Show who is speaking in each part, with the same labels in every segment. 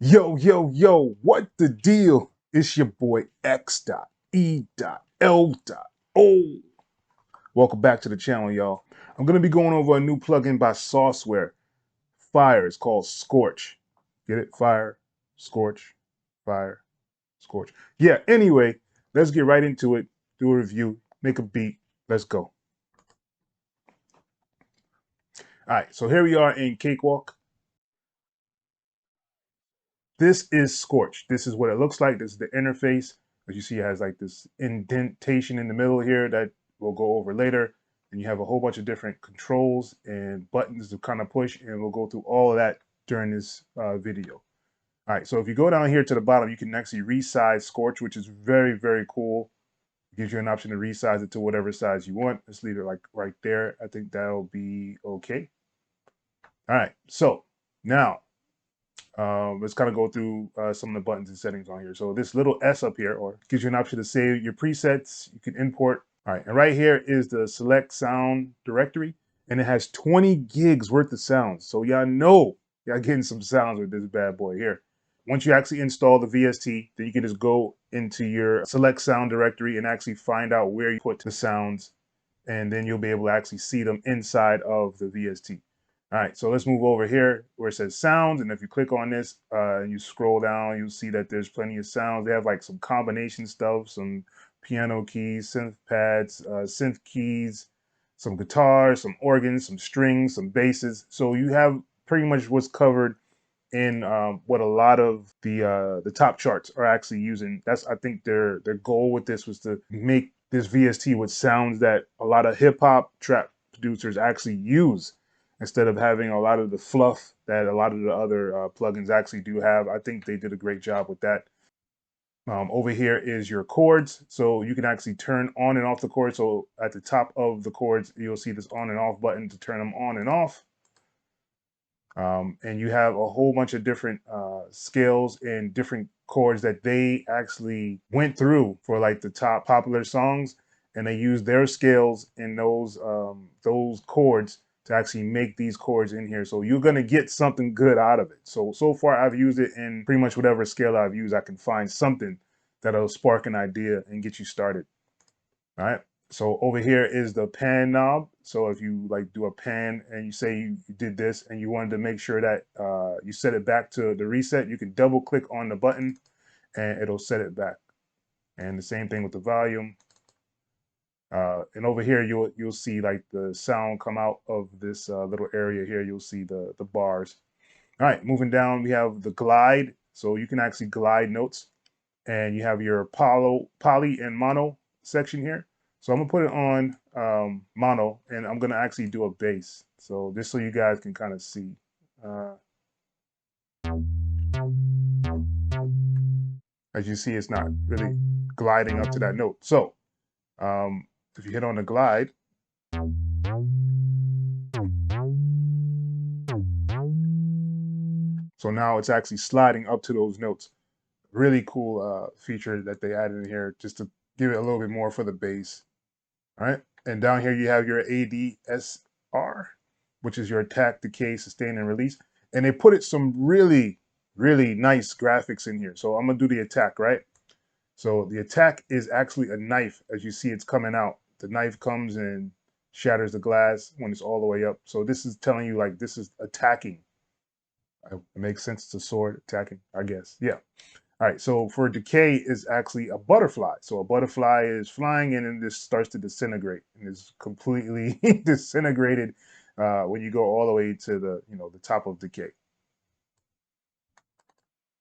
Speaker 1: Yo, yo, yo, what the deal? It's your boy X.E.L. Welcome back to the channel, y'all. I'm going to be going over a new plugin by Sauceware. Fire. It's called Scorch. Get it? Fire, Scorch, Fire, Scorch. Yeah, anyway, let's get right into it. Do a review, make a beat. Let's go. All right, so here we are in Cakewalk. This is Scorch. This is what it looks like. This is the interface. As you see, it has like this indentation in the middle here that we'll go over later. And you have a whole bunch of different controls and buttons to kind of push, and we'll go through all of that during this video. All right, so if you go down here to the bottom, you can actually resize Scorch, which is very, very cool. It gives you an option to resize it to whatever size you want. Let's leave it like right there. I think that'll be okay. All right, so now let's kind of go through some of the buttons and settings on here. So this little S up here gives you an option to save your presets. You can import. All right, and right here is the select sound directory, and it has 20 gigs worth of sounds. So y'all know y'all getting some sounds with this bad boy here. Once you actually install the VST, then you can just go into your select sound directory and actually find out where you put the sounds, and then you'll be able to actually see them inside of the VST. All right, so let's move over here where it says sounds. And if you click on this and you scroll down, you'll see that there's plenty of sounds. They have like some combination stuff, some piano keys, synth pads, synth keys, some guitars, some organs, some strings, some basses. So you have pretty much what's covered in what a lot of the top charts are actually using. That's, I think, their goal with this was to make this VST with sounds that a lot of hip hop trap producers actually use, instead of having a lot of the fluff that a lot of the other plugins actually do have. I think they did a great job with that. Over here is your chords. So you can actually turn on and off the chords. So at the top of the chords, you'll see this on and off button to turn them on and off. And you have a whole bunch of different scales and different chords that they actually went through for like the top popular songs, and they use their scales in those chords to actually make these chords in here. So you're gonna get something good out of it. So far I've used it in pretty much whatever scale I've used. I can find something that'll spark an idea and get you started. All right. So over here is the pan knob. So if you like do a pan and you say you did this and you wanted to make sure that you set it back to the reset, you can double click on the button and it'll set it back. And the same thing with the volume. And over here, you'll see like the sound come out of this little area here. You'll see the bars. All right, moving down, we have the glide. So you can actually glide notes, and you have your poly and mono section here. So I'm gonna put it on mono, and I'm gonna actually do a bass. So just so you guys can kind of see. As you see, it's not really gliding up to that note. So if you hit on the glide, so now it's actually sliding up to those notes. Really cool feature that they added in here just to give it a little bit more for the bass. All right, and down here you have your ADSR, which is your attack, decay, sustain, and release. And they put it some really, really nice graphics in here. So I'm gonna do the attack, right? So the attack is actually a knife. As you see, it's coming out. The knife comes and shatters the glass when it's all the way up. So this is telling you like this is attacking. It makes sense. It's a sword attacking, I guess. Yeah. All right, so for decay is actually a butterfly. So a butterfly is flying and then this starts to disintegrate and is completely disintegrated when you go all the way to the top of decay.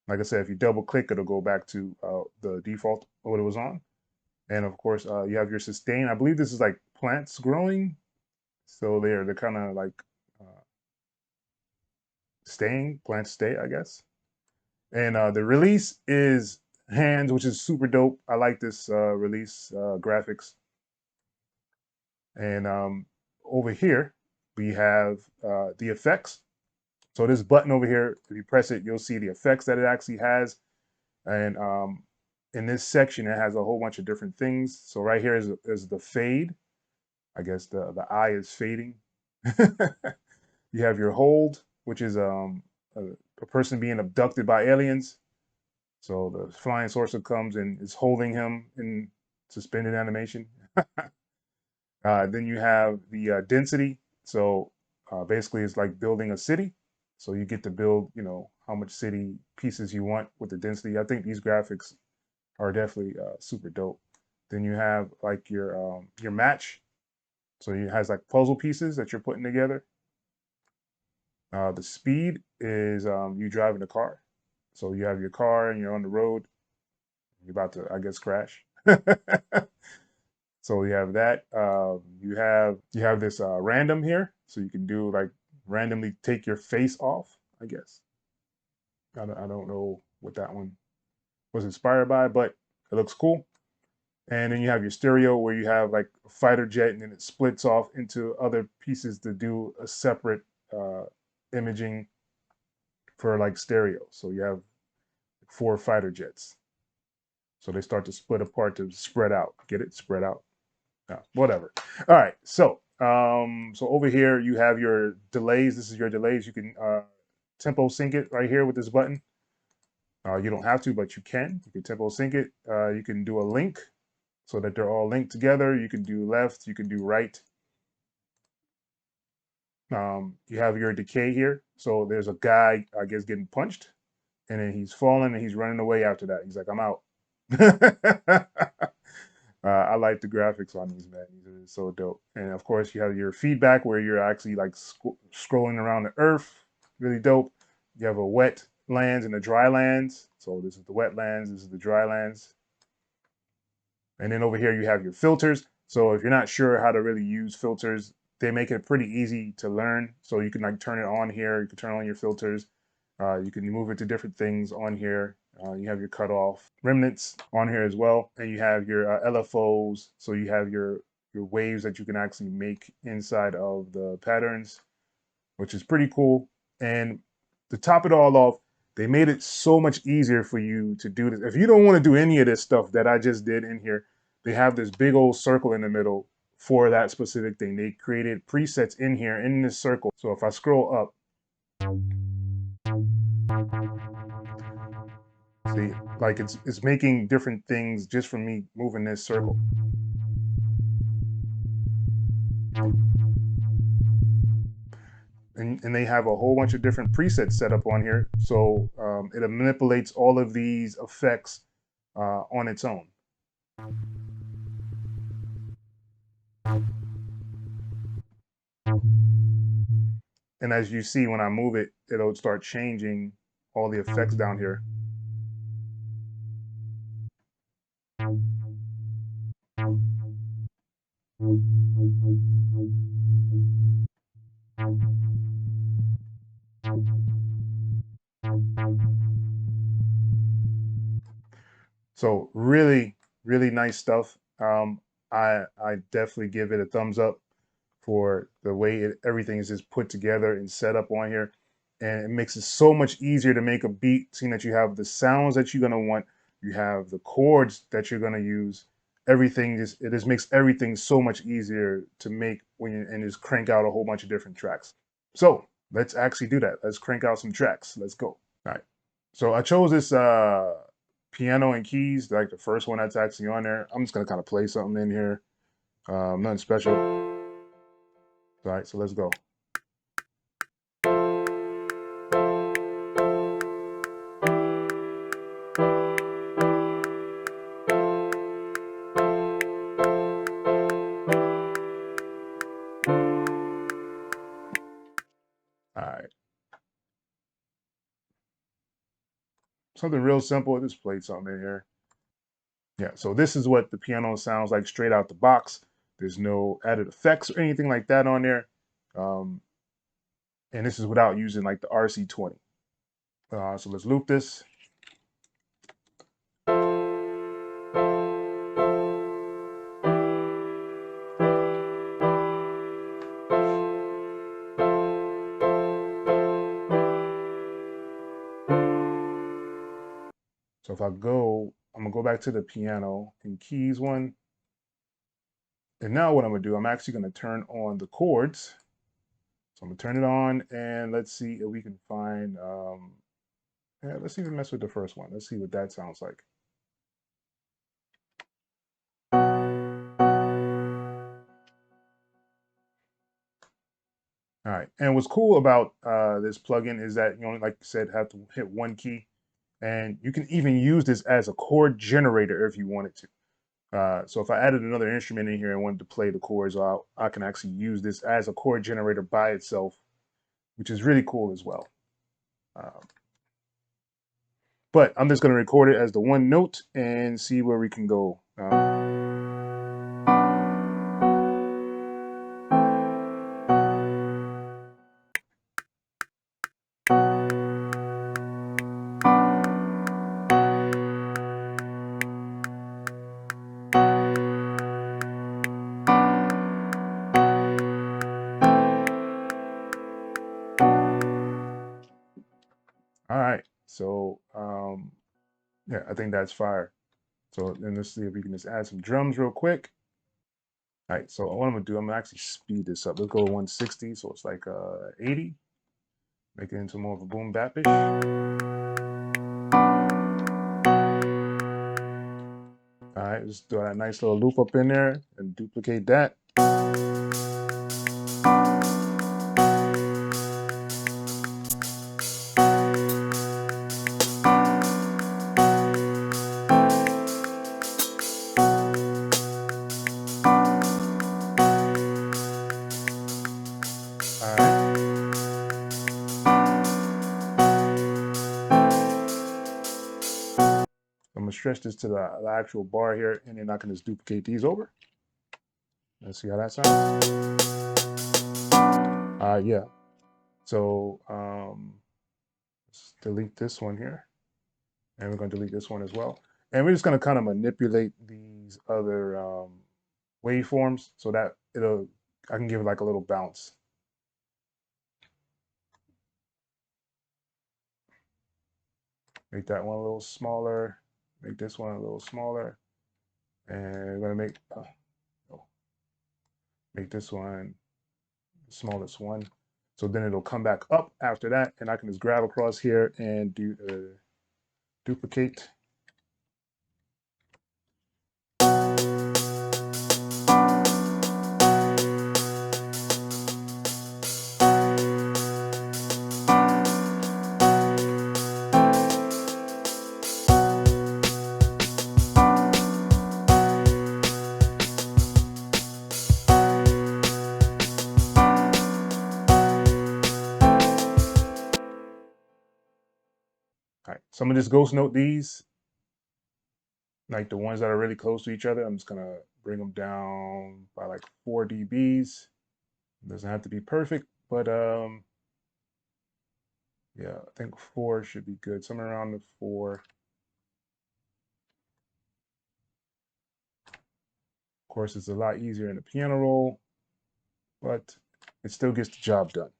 Speaker 1: Like I said, if you double click, it'll go back to the default of what it was on. And of course, you have your sustain. I believe this is like plants growing. So they're kind of like plants stay, I guess. And the release is hands, which is super dope. I like this release graphics. And over here, we have the effects. So this button over here, if you press it, you'll see the effects that it actually has. And in this section, it has a whole bunch of different things. So right here is the fade. I guess the eye is fading. You have your hold, which is a a person being abducted by aliens. So the flying saucer comes and is holding him in suspended animation. Then you have the density. So basically, it's like building a city. So you get to build, you know, how much city pieces you want with the density. I think these graphics are definitely super dope. Then you have like your match. So it has like puzzle pieces that you're putting together. The speed is you driving the car. So you have your car and you're on the road. You're about to, I guess, crash. So you have that. You have this random here, so you can do like randomly take your face off. I guess I don't know what that one was inspired by, but it looks cool. And then you have your stereo where you have like a fighter jet, and then it splits off into other pieces to do a separate imaging for like stereo. So you have 4 fighter jets. So they start to split apart to spread out. Get it? Spread out. Whatever. All right. So over here you have your delays. This is your delays. You can tempo sync it right here with this button. You don't have to, but you can. You can tempo sync it. You can do a link so that they're all linked together. You can do left. You can do right. You have your decay here. So there's a guy, I guess, getting punched, and then he's falling and he's running away after that. He's like, I'm out. I like the graphics on these, man. These are so dope. And of course, you have your feedback where you're actually like scrolling around the earth. Really dope. You have a wet lands and a dry lands. So this is the wet lands. This is the dry lands. And then over here, you have your filters. So if you're not sure how to really use filters, they make it pretty easy to learn. So you can like turn it on here. You can turn on your filters. You can move it to different things on here. You have your cutoff remnants on here as well. And you have your LFOs. So you have your waves that you can actually make inside of the patterns, which is pretty cool. And to top it all off, they made it so much easier for you to do this. If you don't want to do any of this stuff that I just did in here, they have this big old circle in the middle for that specific thing. They created presets in here in this circle. So if I scroll up, see, like it's making different things just from me moving this circle. And they have a whole bunch of different presets set up on here. So it manipulates all of these effects on its own. And as you see, when I move it, it'll start changing all the effects down here. So really, really nice stuff. I definitely give it a thumbs up for the way everything is just put together and set up on here. And it makes it so much easier to make a beat, seeing that you have the sounds that you're gonna want, you have the chords that you're gonna use. It just makes everything so much easier to make when you and just crank out a whole bunch of different tracks. So let's actually do that. Let's crank out some tracks. Let's go. All right. So I chose this piano and keys, like the first one that's actually on there. I'm just gonna kind of play something in here. Nothing special. All right, so let's go. All right. Something real simple. I just played something in here. Yeah, so this is what the piano sounds like straight out the box. There's no added effects or anything like that on there. Um, and this is without using like the RC20. So let's loop this. So if I go, I'm gonna go back to the piano and keys one. And now what I'm gonna do, I'm actually gonna turn on the chords. So I'm gonna turn it on and let's see if we can find Yeah, let's even mess with the first one. Let's see what that sounds like. All right, and what's cool about this plugin is that you only, like you said, have to hit one key, and you can even use this as a chord generator if you wanted to. So if I added another instrument in here and wanted to play the chords, I can actually use this as a chord generator by itself, which is really cool as well. But I'm just going to record it as the one note and see where we can go. All right, so yeah, I think that's fire. So then let's see if we can just add some drums real quick. All right, so what I'm gonna do, I'm gonna actually speed this up. Let's go 160, so it's like 80. Make it into more of a boom bapish. All right, just do that nice little loop up in there and duplicate that. All right. I'm gonna stretch this to the actual bar here, and then I can just duplicate these over. Let's see how that sounds. Yeah. So let's delete this one here, and we're gonna delete this one as well. And we're just gonna kind of manipulate these other waveforms so that I can give it like a little bounce. Make that one a little smaller. Make this one a little smaller, and we're gonna make this one the smallest one. So then it'll come back up after that, and I can just grab across here and do duplicate. All right, so I'm gonna just ghost note these, like the ones that are really close to each other. I'm just gonna bring them down by like 4 dBs. It doesn't have to be perfect, but yeah, I think 4 should be good. Somewhere around the 4. Of course, it's a lot easier in the piano roll, but it still gets the job done.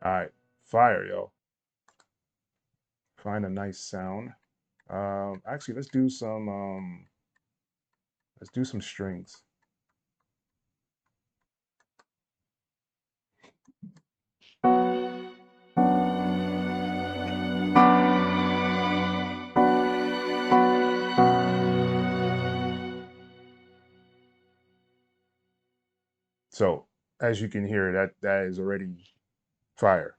Speaker 1: All right, fire, yo. Find a nice sound. Actually, let's do some strings. So as you can hear, that is already fire.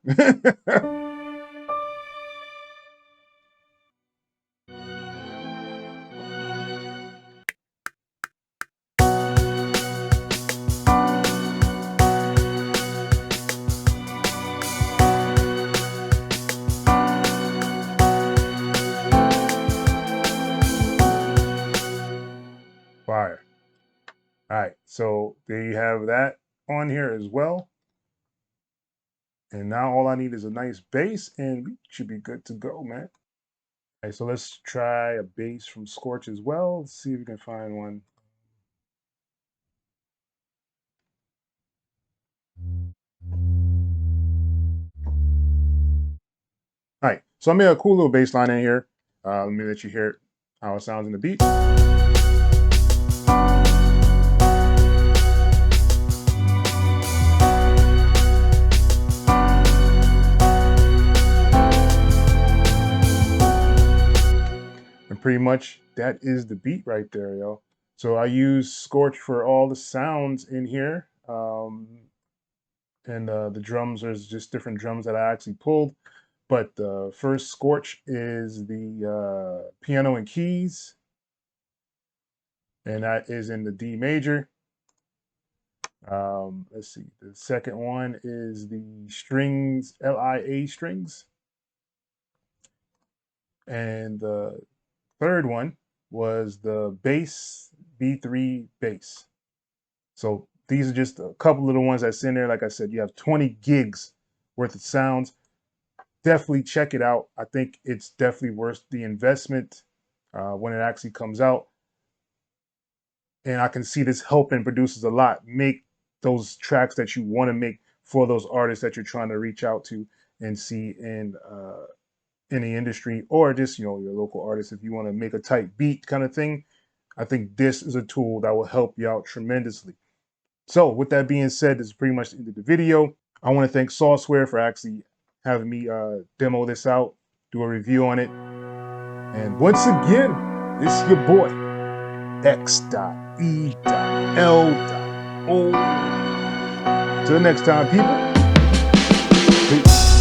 Speaker 1: Fire. All right, so there you have that on here as well. And now all I need is a nice bass, and we should be good to go, man. All right, so let's try a bass from Scorch as well. Let's see if we can find one. All right, so I made a cool little bass line in here. Let me let you hear how it sounds in the beat. And pretty much that is the beat right there, yo. So I use Scorch for all the sounds in here. And the drums, there's just different drums that I actually pulled. But the first Scorch is the piano and keys, and that is in the D major. Let's see, the second one is the strings, LIA strings. And the third one was the bass, B3 bass. So these are just a couple of the ones that's in there. Like I said, you have 20 gigs worth of sounds. Definitely check it out. I think it's definitely worth the investment when it actually comes out. And I can see this helping producers a lot make those tracks that you want to make for those artists that you're trying to reach out to and see in the industry, or just, you know, your local artists. If you want to make a tight beat kind of thing, I think this is a tool that will help you out tremendously. So with that being said, this is pretty much the end of the video. I want to thank Sauceware for actually having me demo this out, do a review on it. And once again, this is your boy, X.E.L.O. Till next time, people. Peace.